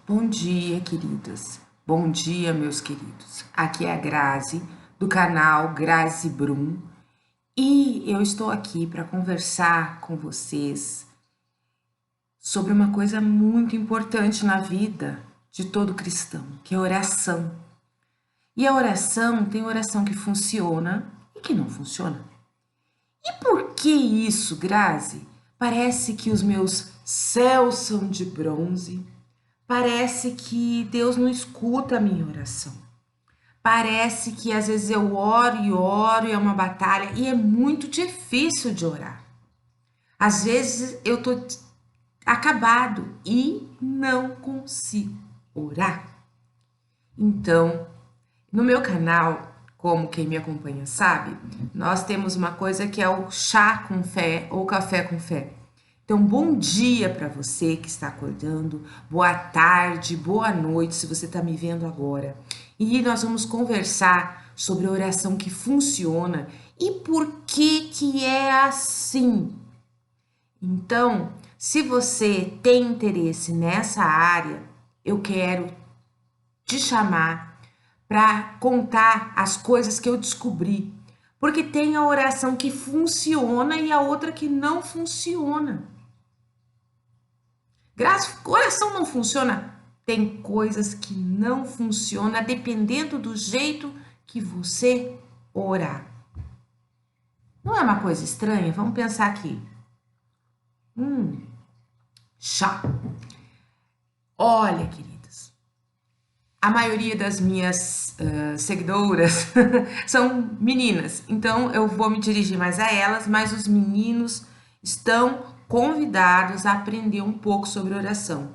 Bom dia, queridas. Bom dia, meus queridos. Aqui é a Grazi, do canal Grazi Brum, e eu estou aqui para conversar com vocês sobre uma coisa muito importante na vida de todo cristão, que é a oração. E a oração, tem oração que funciona e que não funciona. E por que isso, Grazi? Parece que os meus céus são de bronze. Parece que Deus não escuta a minha oração. Parece que às vezes eu oro e é uma batalha e é muito difícil de orar. Às vezes eu tô acabado e não consigo orar. Então, no meu canal, como quem me acompanha sabe, nós temos uma coisa que é o chá com fé ou café com fé. Então, bom dia para você que está acordando, boa tarde, boa noite, se você está me vendo agora. E nós vamos conversar sobre a oração que funciona e por que é assim. Então, se você tem interesse nessa área, eu quero te chamar para contar as coisas que eu descobri. Porque tem a oração que funciona e a outra que não funciona. Oração não funciona. Tem coisas que não funcionam dependendo do jeito que você orar. Não é uma coisa estranha? Vamos pensar aqui. Chá. Olha, queridas, a maioria das minhas seguidoras são meninas, então eu vou me dirigir mais a elas, mas os meninos estão convidados a aprender um pouco sobre oração.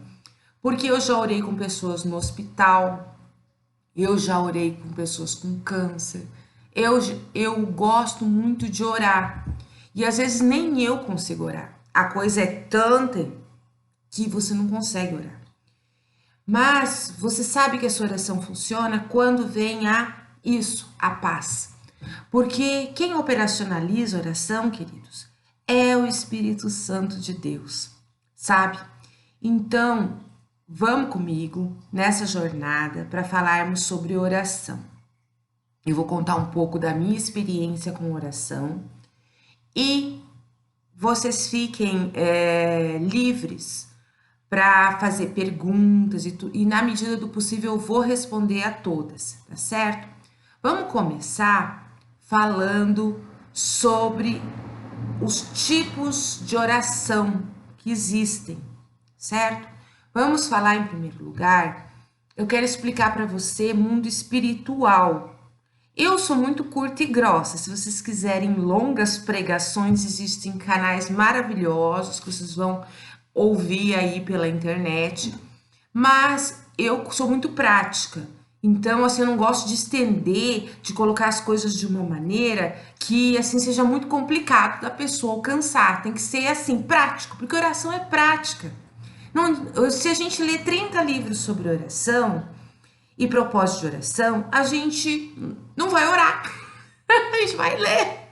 Porque eu já orei com pessoas no hospital, eu já orei com pessoas com câncer, eu gosto muito de orar. E às vezes nem eu consigo orar. A coisa é tanta que você não consegue orar. Mas você sabe que a sua oração funciona quando vem a paz. Porque quem operacionaliza a oração, queridos, é o Espírito Santo de Deus, sabe? Então, vamos comigo nessa jornada para falarmos sobre oração. Eu vou contar um pouco da minha experiência com oração e vocês fiquem livres para fazer perguntas e na medida do possível eu vou responder a todas, tá certo? Vamos começar falando sobre os tipos de oração que existem, certo? Vamos falar em primeiro lugar, eu quero explicar para você mundo espiritual. Eu sou muito curta e grossa, se vocês quiserem longas pregações, existem canais maravilhosos que vocês vão ouvir aí pela internet, mas eu sou muito prática. Então, assim, eu não gosto de estender, de colocar as coisas de uma maneira que, assim, seja muito complicado da pessoa alcançar. Tem que ser, assim, prático, porque oração é prática. Não, se a gente lê 30 livros sobre oração e propósito de oração, a gente não vai orar. A gente vai ler.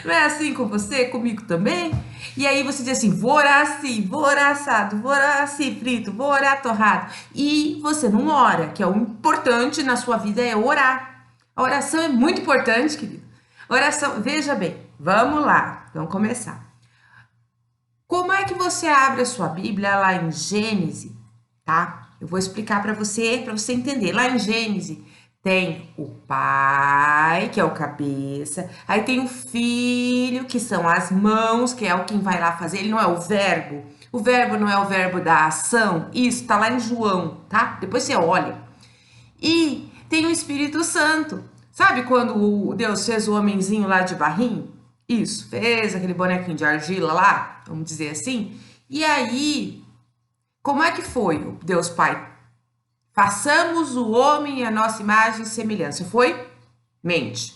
Não é assim com você, comigo também? E aí você diz assim, vou orar assim, vou orar assado, vou orar assim frito, vou orar torrado. E você não ora, que é o importante na sua vida é orar. A oração é muito importante, querido. Oração, veja bem, vamos lá, vamos começar. Como é que você abre a sua Bíblia lá em Gênesis, tá? Eu vou explicar para você entender. Lá em Gênesis tem o pai, que é o cabeça, aí tem o filho, que são as mãos, que é o quem vai lá fazer, ele não é o verbo. O verbo não é o verbo da ação, isso tá lá em João, tá? Depois você olha. E tem o Espírito Santo. Sabe quando Deus fez o homenzinho lá de barrinho? Isso, fez aquele bonequinho de argila lá, vamos dizer assim. E aí, como é que foi o Deus Pai? Façamos o homem a nossa imagem e semelhança. Foi? Mente.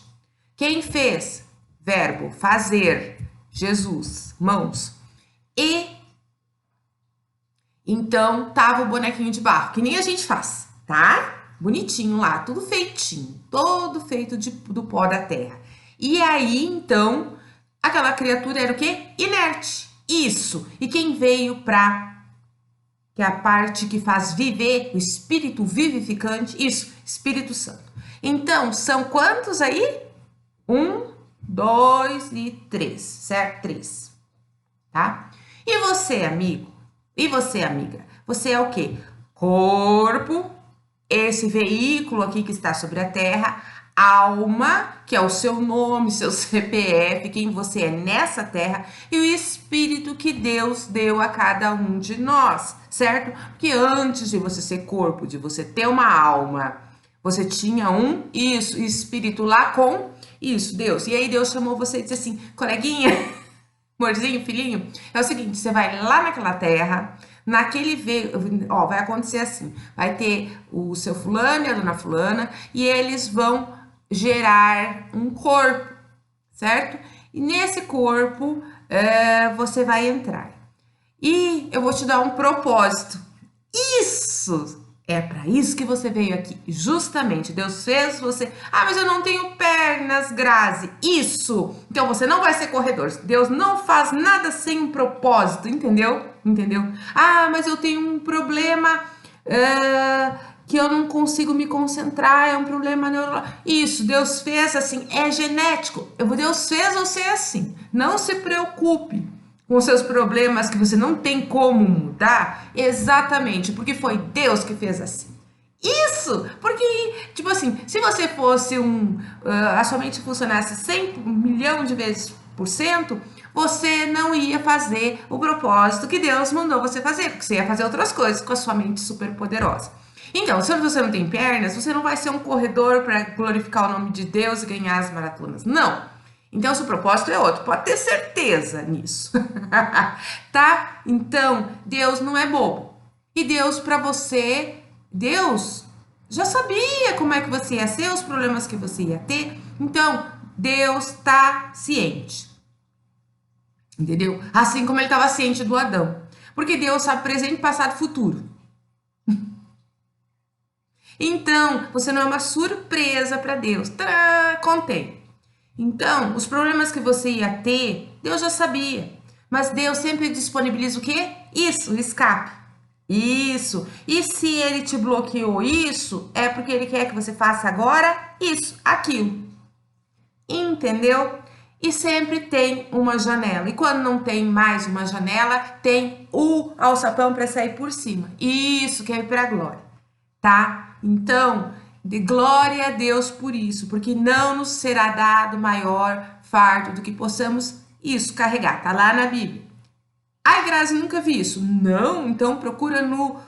Quem fez? Verbo, fazer. Jesus, mãos. E então tava o bonequinho de barro, que nem a gente faz, tá? Bonitinho lá, tudo feitinho, todo feito do pó da terra. E aí, então, aquela criatura era o quê? Inerte. Isso. E quem veio para que é a parte que faz viver, o espírito vivificante, isso, Espírito Santo. Então, são quantos aí? 1, 2 e 3, certo? 3, tá? E você, amigo? E você, amiga? Você é o quê? Corpo, esse veículo aqui que está sobre a terra, alma, que é o seu nome, seu CPF, quem você é nessa terra, e o espírito que Deus deu a cada um de nós, certo? Porque antes de você ser corpo, de você ter uma alma, você tinha um espírito lá com isso, Deus. E aí Deus chamou você e disse assim, coleguinha, amorzinho, filhinho, é o seguinte, você vai lá naquela terra, ó, vai acontecer assim, vai ter o seu fulano e a dona fulana, e eles vão gerar um corpo, certo? E nesse corpo, você vai entrar. E eu vou te dar um propósito. Isso! É para isso que você veio aqui. Justamente, Deus fez você. Ah, mas eu não tenho pernas, Grazi. Isso! Então você não vai ser corredor. Deus não faz nada sem um propósito, entendeu? Entendeu? Ah, mas eu tenho um problema que eu não consigo me concentrar, é um problema neurológico. Isso, Deus fez assim, é genético. Deus fez você assim. Não se preocupe com os seus problemas que você não tem como mudar, exatamente, porque foi Deus que fez assim. Isso, porque, tipo assim, se você fosse a sua mente funcionasse 100 milhão de vezes por cento, você não ia fazer o propósito que Deus mandou você fazer, porque você ia fazer outras coisas com a sua mente super poderosa. Então, se você não tem pernas, você não vai ser um corredor para glorificar o nome de Deus e ganhar as maratonas. Não. Então, seu propósito é outro, pode ter certeza nisso, tá? Então, Deus não é bobo. E Deus para você, Deus já sabia como é que você ia ser, os problemas que você ia ter. Então, Deus tá ciente, entendeu? Assim como ele estava ciente do Adão. Porque Deus sabe presente, passado e futuro. Então, você não é uma surpresa para Deus. Tadã, contém. Então, os problemas que você ia ter, Deus já sabia. Mas Deus sempre disponibiliza o quê? Isso, o escape. Isso. E se ele te bloqueou isso, é porque ele quer que você faça agora isso, aquilo. Entendeu? E sempre tem uma janela. E quando não tem mais uma janela, tem o alçapão para sair por cima. Isso que é para a glória, tá? Então, de glória a Deus por isso, porque não nos será dado maior fardo do que possamos isso carregar. Tá lá na Bíblia. Ai, Grazi, nunca vi isso. Não, então procura no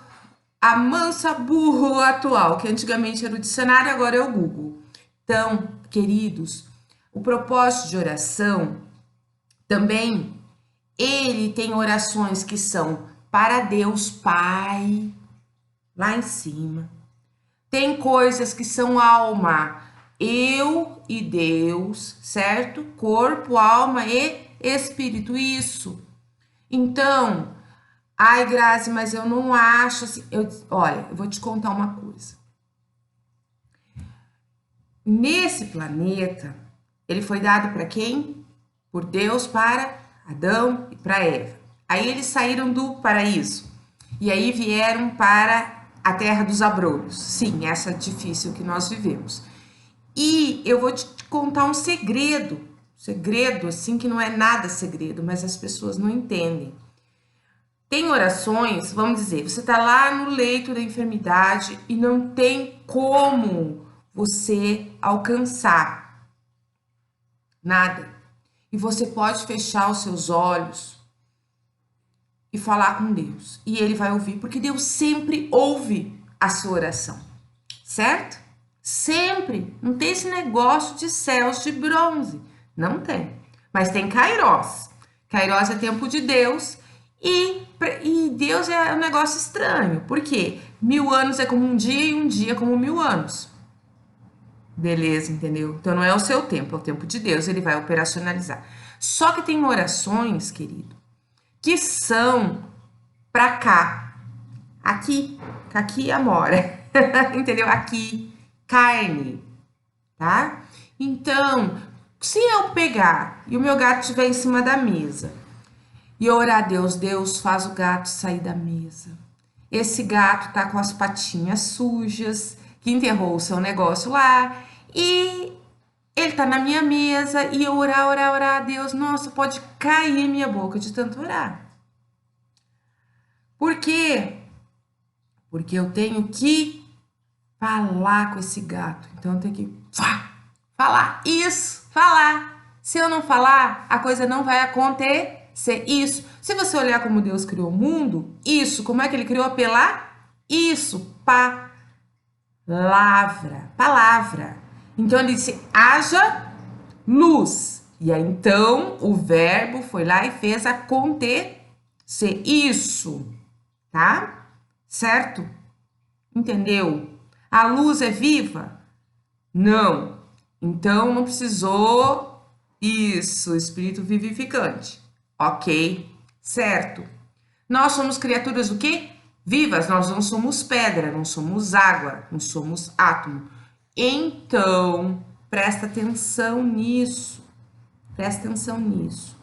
Amansa Burro atual, que antigamente era o dicionário, agora é o Google. Então, queridos, o propósito de oração também, ele tem orações que são para Deus Pai, lá em cima. Tem coisas que são alma, eu e Deus, certo? Corpo, alma e espírito, isso. Então, ai, Grazi, mas eu não acho assim. Olha, eu vou te contar uma coisa. Nesse planeta, ele foi dado para quem? Por Deus para Adão e para Eva. Aí eles saíram do paraíso e aí vieram para a terra dos abrolhos. Sim, essa difícil que nós vivemos. E eu vou te contar um segredo assim que não é nada segredo, mas as pessoas não entendem. Tem orações, vamos dizer, você está lá no leito da enfermidade e não tem como você alcançar nada. E você pode fechar os seus olhos e falar com Deus. E ele vai ouvir, porque Deus sempre ouve a sua oração, certo? Sempre. Não tem esse negócio de céus de bronze. Não tem. Mas tem Kairos. Kairos é tempo de Deus e Deus é um negócio estranho. Por quê? 1000 anos é como um dia e um dia é como 1000 anos. Beleza, entendeu? Então não é o seu tempo, é o tempo de Deus, ele vai operacionalizar. Só que tem orações, querido, que são para cá. Aqui amora. Entendeu? Aqui, carne, tá? Então, se eu pegar e o meu gato estiver em cima da mesa e orar a Deus, Deus faz o gato sair da mesa. Esse gato tá com as patinhas sujas, que enterrou o seu negócio lá, e ele tá na minha mesa, e eu orar, orar, orar a Deus, nossa, pode cair minha boca de tanto orar. Por quê? Porque eu tenho que falar com esse gato. Então eu tenho que falar isso, falar. Se eu não falar, a coisa não vai acontecer. Isso. Se você olhar como Deus criou o mundo, isso, como é que ele criou pela isso, palavra. Então ele disse: haja luz. E aí então o verbo foi lá e fez acontecer isso, tá? Certo? Entendeu? A luz é viva? Não. Então não precisou isso, espírito vivificante. Ok, certo. Nós somos criaturas do quê? Vivas, nós não somos pedra, não somos água, não somos átomo. Então, presta atenção nisso. Presta atenção nisso.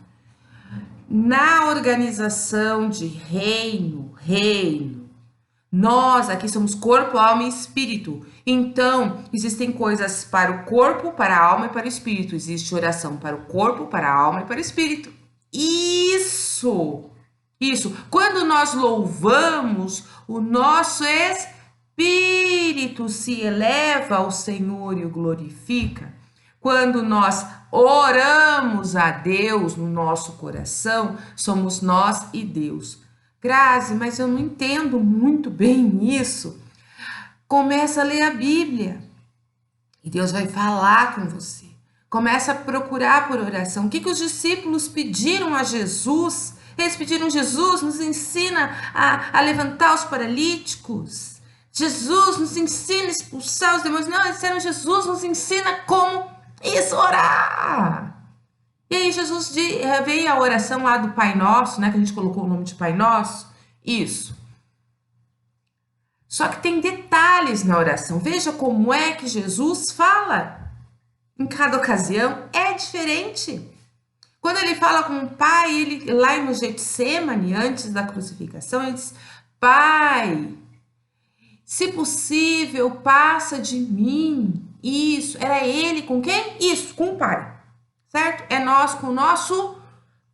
Na organização de reino, nós aqui somos corpo, alma e espírito. Então, existem coisas para o corpo, para a alma e para o espírito. Existe oração para o corpo, para a alma e para o espírito. Isso. Quando nós louvamos, o nosso espírito se eleva ao Senhor e o glorifica. Quando nós oramos a Deus no nosso coração, somos nós e Deus. Grazi, mas eu não entendo muito bem isso. Começa a ler a Bíblia e Deus vai falar com você. Começa a procurar por oração. O que os discípulos pediram a Jesus? Eles pediram: Jesus, nos ensina a levantar os paralíticos. Jesus, nos ensina a expulsar os demônios. Não, eles disseram: Jesus, nos ensina como isso, orar. E aí Jesus veio a oração lá do Pai Nosso, né? Que a gente colocou o nome de Pai Nosso. Isso. Só que tem detalhes na oração. Veja como é que Jesus fala. Em cada ocasião é diferente. Quando ele fala com o Pai, ele lá no Getsemane, antes da crucificação, ele diz: Pai, se possível, passa de mim. Isso, era ele com quem? Isso, com o Pai. Certo? É nós com o nosso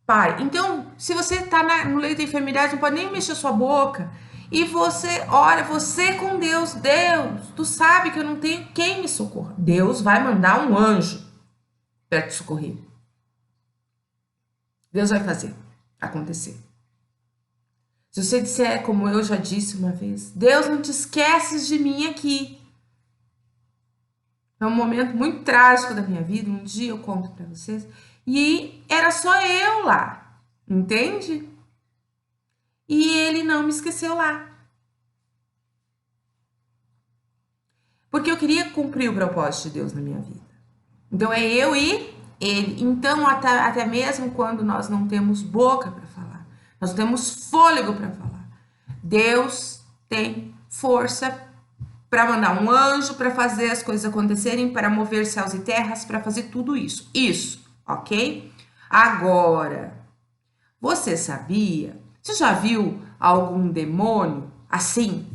Pai. Então, se você está no leito da enfermidade, não pode nem mexer sua boca. E você ora, você com Deus. Deus, tu sabe que eu não tenho quem me socorra. Deus vai mandar um anjo para te socorrer. Deus vai fazer acontecer. Se você disser, como eu já disse uma vez: Deus, não te esqueces de mim aqui. É um momento muito trágico da minha vida. Um dia eu conto para vocês. E era só eu lá, entende? E ele não me esqueceu lá. Porque eu queria cumprir o propósito de Deus na minha vida. Então é eu e ele. Então até mesmo quando nós não temos boca para falar, nós não temos fôlego para falar, Deus tem força para mandar um anjo, para fazer as coisas acontecerem, para mover céus e terras, para fazer tudo isso. Isso, ok? Agora, você sabia? Você já viu algum demônio assim?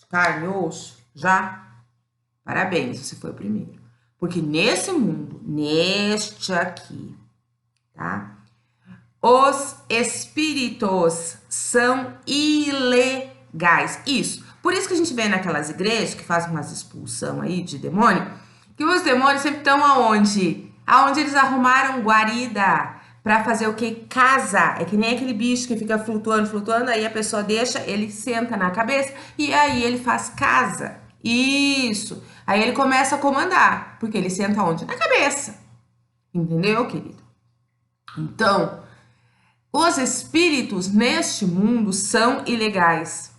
Carne e osso? Já? Parabéns, você foi o primeiro. Porque nesse mundo, neste aqui, tá? Os espíritos são ilegais. Isso. Por isso que a gente vê naquelas igrejas que fazem umas expulsão aí de demônio, que os demônios sempre estão aonde? Aonde eles arrumaram guarida para fazer o que? Casa. É que nem aquele bicho que fica flutuando, aí a pessoa deixa, ele senta na cabeça e aí ele faz casa. Isso. Aí ele começa a comandar, porque ele senta onde? Na cabeça. Entendeu, querido? Então, os espíritos neste mundo são ilegais,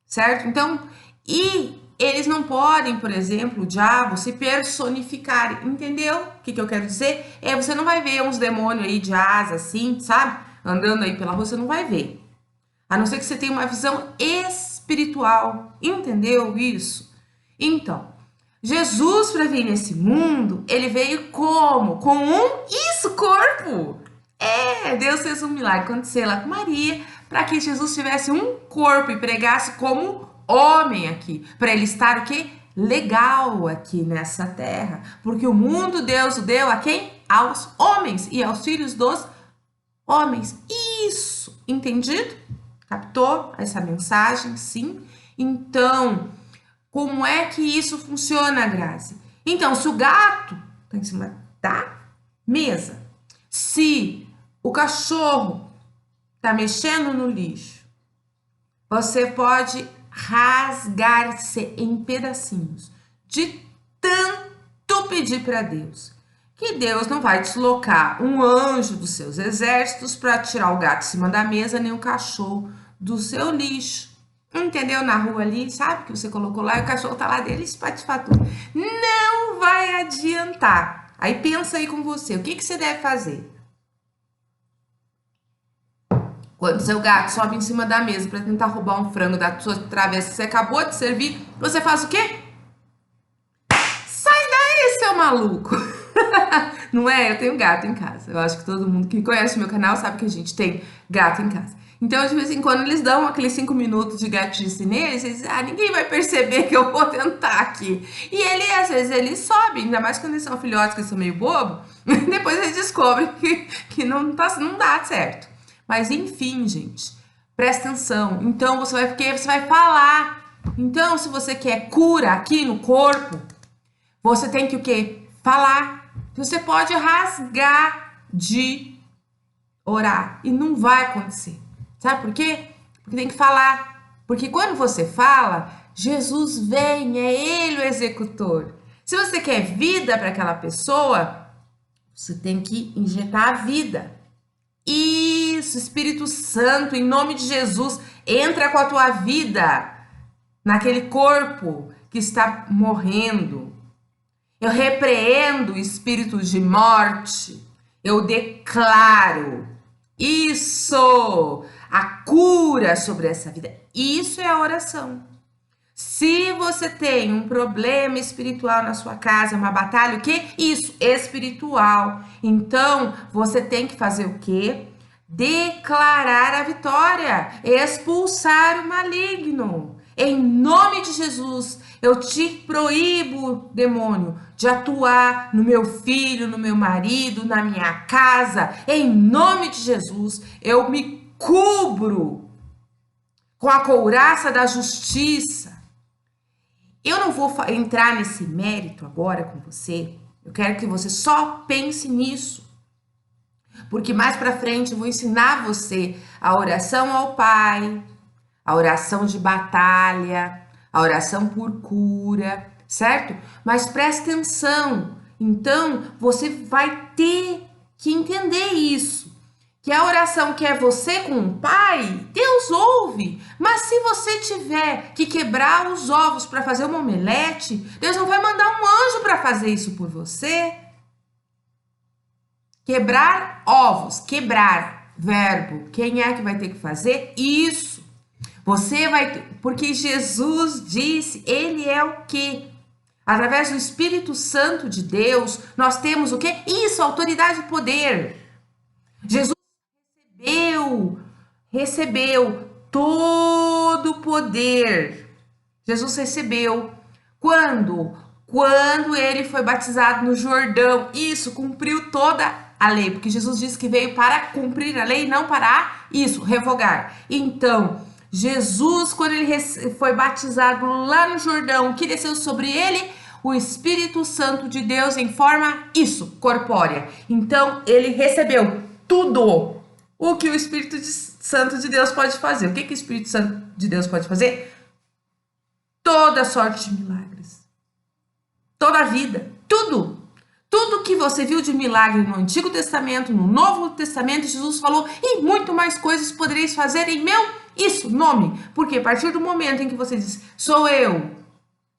certo? Então, e eles não podem, por exemplo, o diabo se personificar, entendeu? O que eu quero dizer? Você não vai ver uns demônios aí de asa assim, sabe? Andando aí pela rua, você não vai ver. A não ser que você tenha uma visão espiritual, entendeu isso? Então, Jesus, para vir nesse mundo, ele veio como? Com corpo. Deus fez um milagre acontecer lá com Maria, para que Jesus tivesse um corpo e pregasse como homem aqui, para ele estar o quê? Legal aqui nessa terra, porque o mundo Deus o deu a quem? Aos homens e aos filhos dos homens. Isso, entendido? Captou essa mensagem? Sim. Então, como é que isso funciona, Grazi? Então, se o gato está em cima da mesa, se o cachorro está mexendo no lixo, você pode rasgar-se em pedacinhos de tanto pedir para Deus, que Deus não vai deslocar um anjo dos seus exércitos para tirar o gato de cima da mesa, nem o cachorro do seu lixo. Entendeu? Na rua ali, sabe? Que você colocou lá e o cachorro tá lá dele, espatifar tudo. Não vai adiantar. Aí pensa aí com você, o que você deve fazer? Quando seu gato sobe em cima da mesa para tentar roubar um frango da sua travessa que você acabou de servir, você faz o quê? Sai daí, seu maluco! Não é? Eu tenho gato em casa. Eu acho que todo mundo que conhece o meu canal sabe que a gente tem gato em casa. Então, de vez em quando, eles dão aqueles 5 minutos de gatice neles, eles dizem, ninguém vai perceber que eu vou tentar aqui. E ele, às vezes, ele sobe, ainda mais quando eles são filhotes, que são meio bobo, depois eles descobrem que não dá certo. Mas, enfim, gente, presta atenção. Então, você vai falar. Então, se você quer cura aqui no corpo, você tem que o quê? Falar. Você pode rasgar de orar e não vai acontecer. Sabe por quê? Porque tem que falar. Porque quando você fala, Jesus vem, é Ele o executor. Se você quer vida para aquela pessoa, você tem que injetar a vida. Isso, Espírito Santo, em nome de Jesus, entra com a tua vida naquele corpo que está morrendo. Eu repreendo o espírito de morte. Eu declaro isso, a cura sobre essa vida. Isso é a oração. Se você tem um problema espiritual na sua casa, uma batalha, o quê? Isso, espiritual. Então, você tem que fazer o quê? Declarar a vitória, expulsar o maligno. Em nome de Jesus, eu te proíbo, demônio, de atuar no meu filho, no meu marido, na minha casa. Em nome de Jesus, eu me cubro com a couraça da justiça. Eu não vou entrar nesse mérito agora com você. Eu quero que você só pense nisso. Porque mais para frente eu vou ensinar você a oração ao Pai, a oração de batalha, a oração por cura, certo? Mas preste atenção. Então, você vai ter que entender isso. Que a oração que é você com o Pai, Deus ouve. Mas se você tiver que quebrar os ovos para fazer uma omelete, Deus não vai mandar um anjo para fazer isso por você. Quebrar ovos, quebrar, verbo. Quem é que vai ter que fazer isso? Você vai ter, porque Jesus disse, Ele é o quê? Através do Espírito Santo de Deus, nós temos o quê? Isso, autoridade e poder. Jesus recebeu todo o poder. Jesus recebeu. Quando? Quando ele foi batizado no Jordão. Isso, cumpriu toda a lei. Porque Jesus disse que veio para cumprir a lei, não para revogar. Então, Jesus, quando ele foi batizado lá no Jordão, o que desceu sobre ele? O Espírito Santo de Deus em forma, corpórea. Então, ele recebeu tudo o que o Espírito Santo de Deus pode fazer. O que o Espírito Santo de Deus pode fazer? Toda sorte de milagres. Toda a vida. Tudo. Tudo que você viu de milagre no Antigo Testamento, no Novo Testamento, Jesus falou, e muito mais coisas podereis fazer em meu nome. Porque a partir do momento em que você diz, sou eu,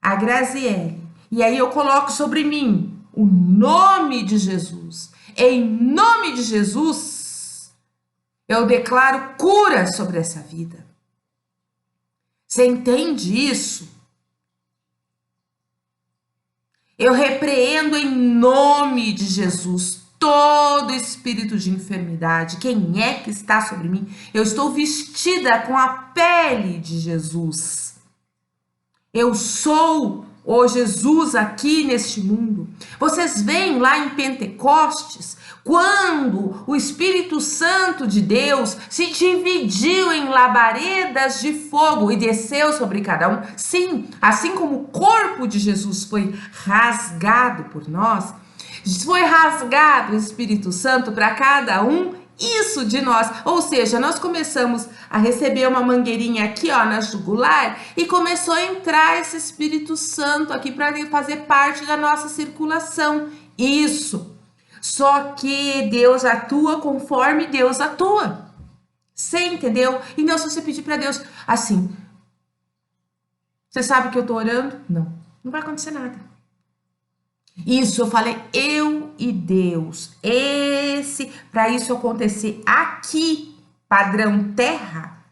a Graziele, e aí eu coloco sobre mim o nome de Jesus. Em nome de Jesus, eu declaro cura sobre essa vida. Você entende isso? Eu repreendo em nome de Jesus todo espírito de enfermidade. Quem é que está sobre mim? Eu estou vestida com a pele de Jesus. Eu sou o Jesus aqui neste mundo. Vocês veem lá em Pentecostes, quando o Espírito Santo de Deus se dividiu em labaredas de fogo e desceu sobre cada um. Sim, assim como o corpo de Jesus foi rasgado por nós, foi rasgado o Espírito Santo para cada um, isso de nós. Ou seja, nós começamos a receber uma mangueirinha aqui, ó, na jugular, e começou a entrar esse Espírito Santo aqui para fazer parte da nossa circulação. Isso. Só que Deus atua conforme Deus atua. Você entendeu? Então, se você pedir para Deus assim, você sabe que eu tô orando? Não vai acontecer nada. Isso, eu falei eu e Deus. Para isso acontecer aqui, padrão terra.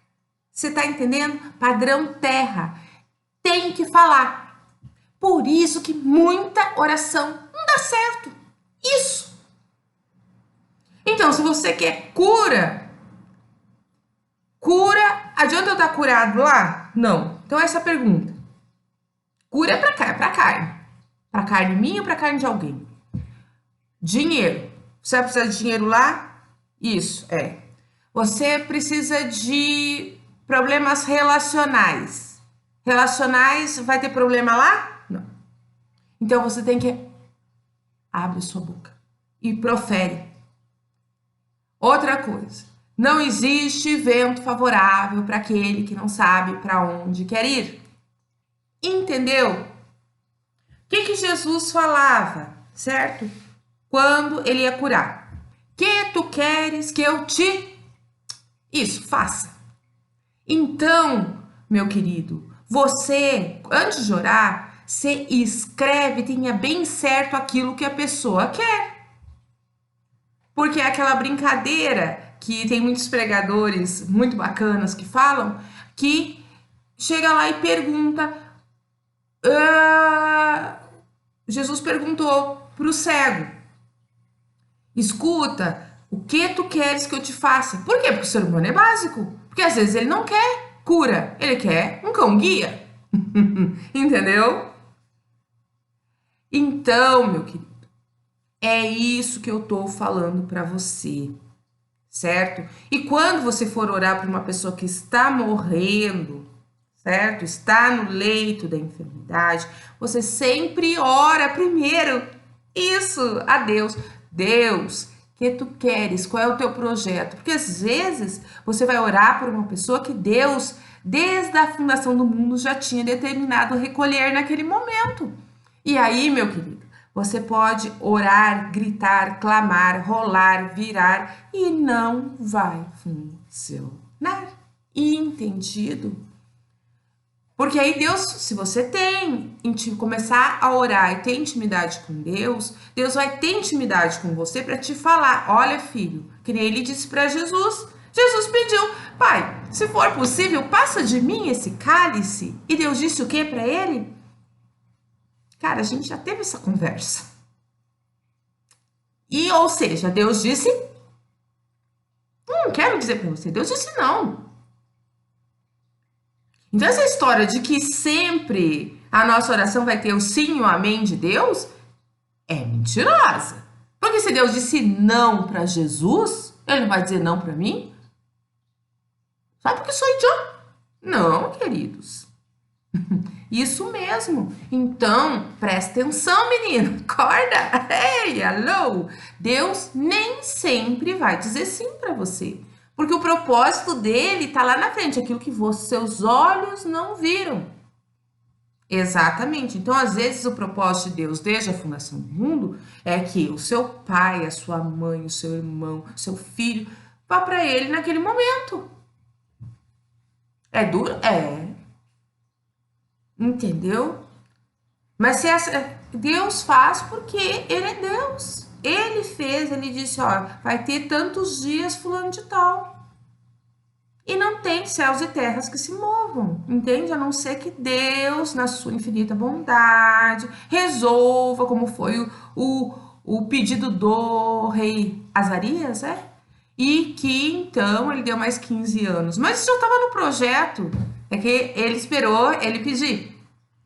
Você tá entendendo? Padrão terra. Tem que falar. Por isso que muita oração não dá certo. Isso. Então, se você quer cura, adianta eu estar curado lá? Não. Então, essa é a pergunta. Cura é para carne. Para carne minha ou para carne de alguém? Dinheiro. Você vai precisar de dinheiro lá? Isso, é. Você precisa de problemas relacionais. Relacionais, vai ter problema lá? Não. Então, você tem que abre sua boca e profere. Outra coisa. Não existe vento favorável para aquele que não sabe para onde quer ir. Entendeu? O que Jesus falava, certo? Quando ele ia curar. Que tu queres que eu te... Isso, faça. Então, meu querido, você, antes de orar, você escreve, tenha bem certo aquilo que a pessoa quer. Porque é aquela brincadeira que tem muitos pregadores muito bacanas que falam, que chega lá e pergunta... Jesus perguntou para o cego, escuta, o que tu queres que eu te faça? Por quê? Porque o ser humano é básico. Porque às vezes ele não quer cura, ele quer um cão-guia. Entendeu? Então, meu querido, é isso que eu tô falando para você, certo? E quando você for orar para uma pessoa que está morrendo, certo? Está no leito da enfermidade, você sempre ora primeiro, isso, a Deus. Deus, que tu queres? Qual é o teu projeto? Porque às vezes você vai orar por uma pessoa que Deus, desde a fundação do mundo, já tinha determinado recolher naquele momento. E aí, meu querido, você pode orar, gritar, clamar, rolar, virar e não vai funcionar. Entendido? Porque aí Deus, se você começar a orar e ter intimidade com Deus, Deus vai ter intimidade com você para te falar, olha filho, que nem ele disse para Jesus. Jesus pediu, pai, se for possível, passa de mim esse cálice. E Deus disse o que para ele? Cara, a gente já teve essa conversa. E, ou seja, Deus disse, quero dizer para você, Deus disse não. Então, essa história de que sempre a nossa oração vai ter o sim e o amém de Deus é mentirosa. Porque se Deus disse não para Jesus, ele não vai dizer não para mim? Sabe porque sou idiota? Não, queridos. Isso mesmo. Então, presta atenção, menino. Acorda. Ei, alô. Deus nem sempre vai dizer sim para você. Porque o propósito dele está lá na frente, aquilo que seus olhos não viram. Exatamente. Então, às vezes, o propósito de Deus, desde a fundação do mundo, é que o seu pai, a sua mãe, o seu irmão, o seu filho, vá para ele naquele momento. É duro? É. Entendeu? Mas Deus faz porque ele é Deus. Ele fez, ele disse, ó, vai ter tantos dias fulano de tal. E não tem céus e terras que se movam, entende? A não ser que Deus, na sua infinita bondade, resolva, como foi o o pedido do rei Azarias, e que então ele deu mais 15 anos. Mas isso já estava no projeto, é que ele esperou ele pedir.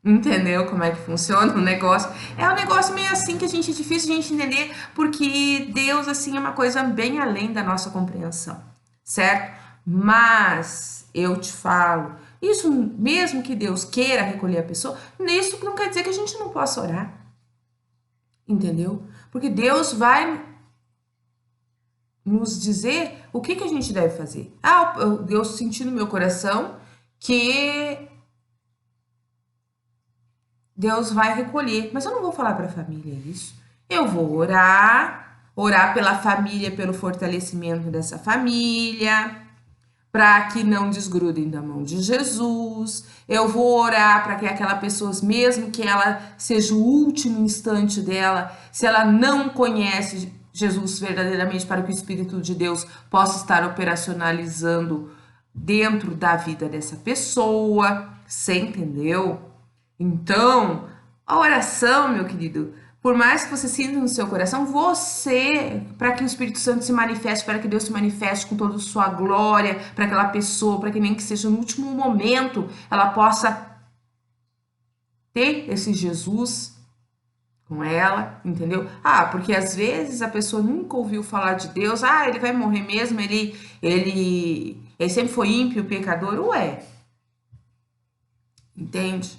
Entendeu como é que funciona o negócio? É um negócio meio assim que é difícil a gente entender, porque Deus, assim, é uma coisa bem além da nossa compreensão, certo? Mas eu te falo, isso mesmo que Deus queira recolher a pessoa, isso não quer dizer que a gente não possa orar, entendeu? Porque Deus vai nos dizer o que a gente deve fazer. Deus sentiu no meu coração que Deus vai recolher, mas eu não vou falar para a família isso. Eu vou orar pela família, pelo fortalecimento dessa família, para que não desgrudem da mão de Jesus. Eu vou orar para que aquela pessoa, mesmo que ela seja o último instante dela, se ela não conhece Jesus verdadeiramente, para que o Espírito de Deus possa estar operacionalizando dentro da vida dessa pessoa. Você entendeu? Então, a oração, meu querido, por mais que você sinta no seu coração, para que o Espírito Santo se manifeste, para que Deus se manifeste com toda a sua glória, para aquela pessoa, para que nem que seja no último momento, ela possa ter esse Jesus com ela, entendeu? Porque às vezes a pessoa nunca ouviu falar de Deus, ele vai morrer mesmo, ele sempre foi ímpio, pecador, entende?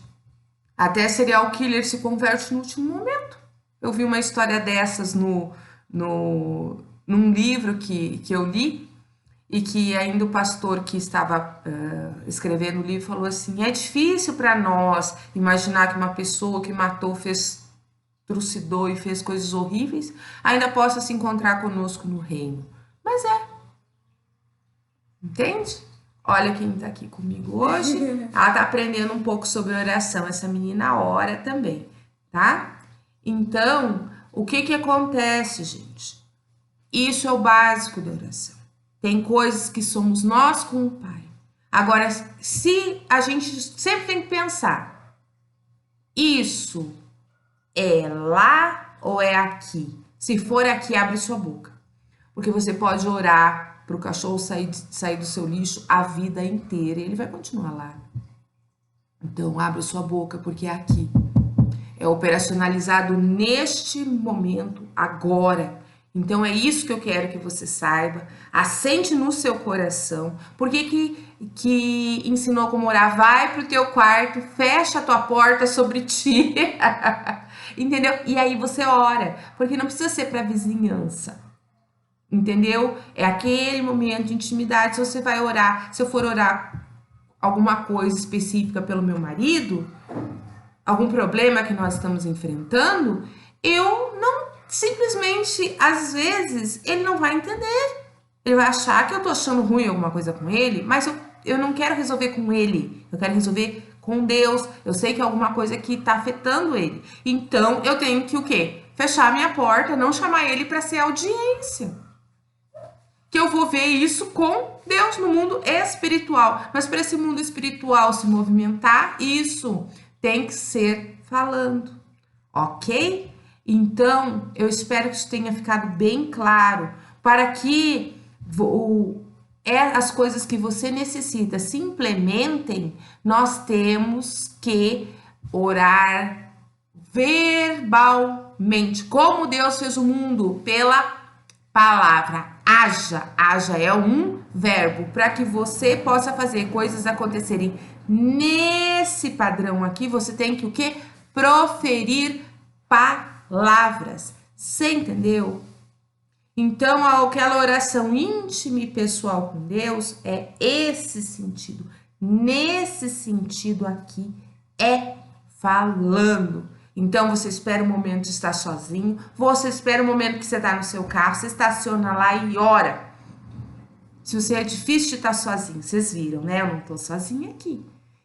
Até serial killer se converte no último momento. Eu vi uma história dessas num livro que eu li, e que ainda o pastor que estava escrevendo o livro falou assim: é difícil para nós imaginar que uma pessoa que matou, trucidou e fez coisas horríveis, ainda possa se encontrar conosco no reino. Mas entende? Olha quem tá aqui comigo hoje. Ela tá aprendendo um pouco sobre oração. Essa menina ora também, tá? Então, o que acontece, gente? Isso é o básico da oração. Tem coisas que somos nós com o Pai. Agora, se a gente sempre tem que pensar, isso é lá ou é aqui? Se for aqui, abre sua boca. Porque você pode orar para o cachorro sair do seu lixo a vida inteira e ele vai continuar lá. Então, abre sua boca, porque é aqui. É operacionalizado neste momento, agora. Então, é isso que eu quero que você saiba. Assente no seu coração. Por que ensinou como orar? Vai pro teu quarto, fecha a tua porta sobre ti. Entendeu? E aí você ora. Porque não precisa ser para vizinhança. Entendeu? É aquele momento de intimidade. Se você vai orar, se eu for orar alguma coisa específica pelo meu marido, algum problema que nós estamos enfrentando, eu não simplesmente, às vezes, ele não vai entender. Ele vai achar que eu tô achando ruim alguma coisa com ele, mas eu não quero resolver com ele, eu quero resolver com Deus. Eu sei que é alguma coisa que tá afetando ele. Então, eu tenho que o quê? Fechar a minha porta, não chamar ele para ser audiência. Que eu vou ver isso com Deus no mundo espiritual. Mas para esse mundo espiritual se movimentar, isso tem que ser falando, ok? Então, eu espero que isso tenha ficado bem claro, para que as coisas que você necessita se implementem. Nós temos que orar verbalmente, como Deus fez o mundo, pela palavra. Haja é um verbo, para que você possa fazer coisas acontecerem nesse padrão aqui. Você tem que o quê? Proferir palavras. Você entendeu? Então, aquela oração íntima e pessoal com Deus é esse sentido. Nesse sentido aqui é falando. Então, você espera o momento de estar sozinho, você espera o momento que você está no seu carro, você estaciona lá e ora. Se você é difícil de estar sozinho, vocês viram, né? Eu não estou sozinha aqui.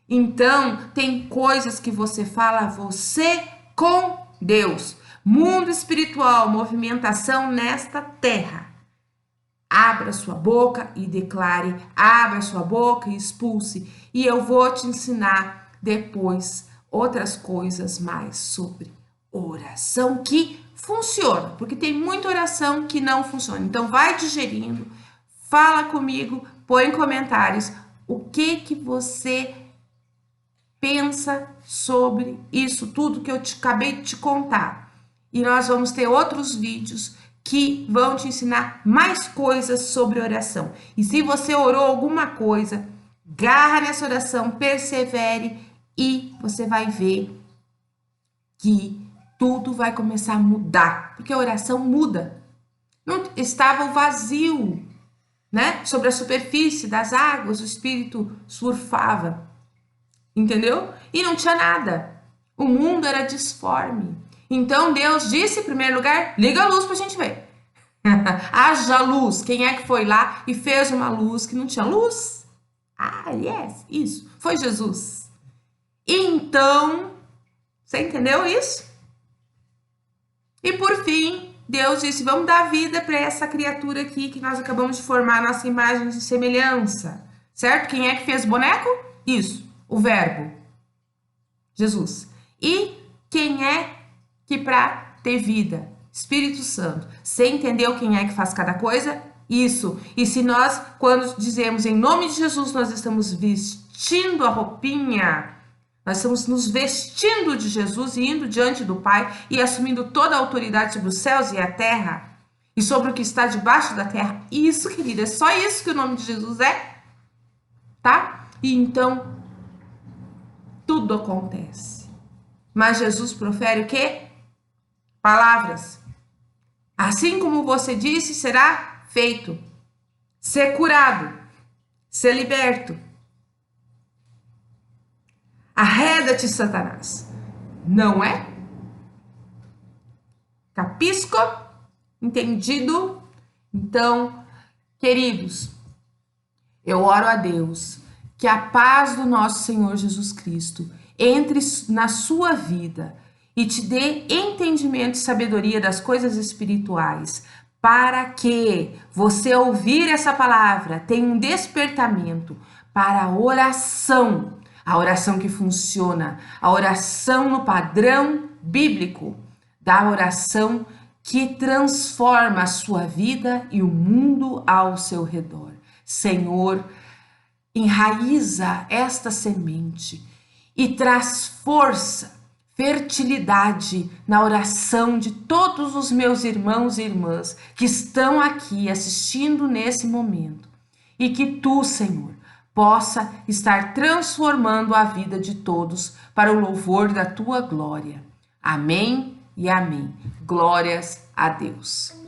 Então, tem coisas que você fala você com Deus. Mundo espiritual, movimentação nesta terra. Abra sua boca e declare, abra sua boca e expulse. E eu vou te ensinar depois outras coisas mais sobre oração que funciona, porque tem muita oração que não funciona. Então vai digerindo, fala comigo, põe em comentários o que você pensa sobre isso tudo que eu acabei de te contar. E nós vamos ter outros vídeos que vão te ensinar mais coisas sobre oração. E se você orou alguma coisa, garra nessa oração, persevere e você vai ver que tudo vai começar a mudar, porque a oração muda. Não estava o vazio, né? Sobre a superfície das águas, o Espírito surfava, entendeu? E não tinha nada. O mundo era disforme. Então Deus disse, em primeiro lugar, liga a luz para a gente ver. Haja luz. Quem é que foi lá e fez uma luz que não tinha luz? Ah, yes, isso. Foi Jesus. Então, você entendeu isso? E por fim, Deus disse, vamos dar vida para essa criatura aqui que nós acabamos de formar, nossa imagem de semelhança. Certo? Quem é que fez o boneco? Isso, o verbo. Jesus. E quem é que para ter vida? Espírito Santo. Você entendeu quem é que faz cada coisa? Isso. E se nós, quando dizemos em nome de Jesus, nós estamos vestindo a roupinha, nós estamos nos vestindo de Jesus e indo diante do Pai e assumindo toda a autoridade sobre os céus e a terra e sobre o que está debaixo da terra. Isso, querida, é só isso que o nome de Jesus é, tá? E então, tudo acontece. Mas Jesus profere o quê? Palavras. Assim como você disse, será feito. Ser curado. Ser liberto. Arreda-te, Satanás. Não é? Capisco? Entendido? Então, queridos, eu oro a Deus que a paz do nosso Senhor Jesus Cristo entre na sua vida e te dê entendimento e sabedoria das coisas espirituais, para que você ouvir essa palavra tenha um despertamento para a oração que funciona, a oração no padrão bíblico, da oração que transforma a sua vida e o mundo ao seu redor. Senhor, enraiza esta semente e traz força, fertilidade na oração de todos os meus irmãos e irmãs que estão aqui assistindo nesse momento. E que tu, Senhor, possa estar transformando a vida de todos para o louvor da tua glória. Amém e amém. Glórias a Deus.